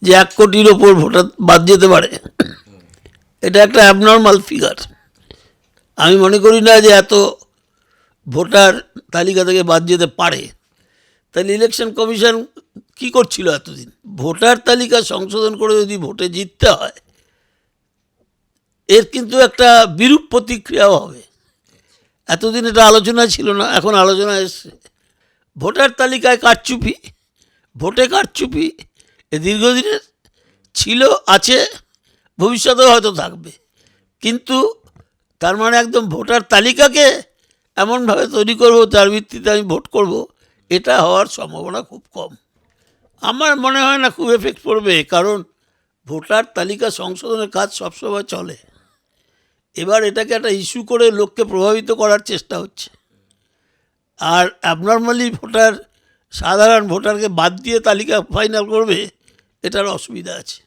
যে 1 কোটির ওপর ভোটার বাদ যেতে পারে, এটা একটা অ্যাবনর্মাল ফিগার। আমি মনে করি না যে এত ভোটার তালিকা থেকে বাদ যেতে পারে। তাহলে ইলেকশন কমিশন কি করছিল এতদিন? ভোটার তালিকা সংশোধন করে যদি ভোটে জিততে হয়, এর কিন্তু একটা বিরূপ প্রতিক্রিয়াও হবে। এতদিন এটা আলোচনা ছিল না, এখন আলোচনা এসছে। ভোটার তালিকায় কারচুপি, ভোটে কারচুপি এ দীর্ঘদিনের ছিল, আছে, ভবিষ্যতেও হয়তো থাকবে। কিন্তু তার মানে একদম ভোটার তালিকাকে এমনভাবে তৈরি করব তার ভিত্তিতে আমি ভোট করব, এটা হওয়ার সম্ভাবনা খুব কম। আমার মনে হয় না খুব এফেক্ট পড়বে, কারণ ভোটার তালিকা সংশোধনের কাজ সবসময় চলে। এবার এটাকে একটা ইস্যু করে লোককে প্রভাবিত করার চেষ্টা হচ্ছে। আর অ্যাবনর্মালি সাধারণ ভোটারকে বাদ দিয়ে তালিকা ফাইনাল করবে, এটার অসুবিধা আছে।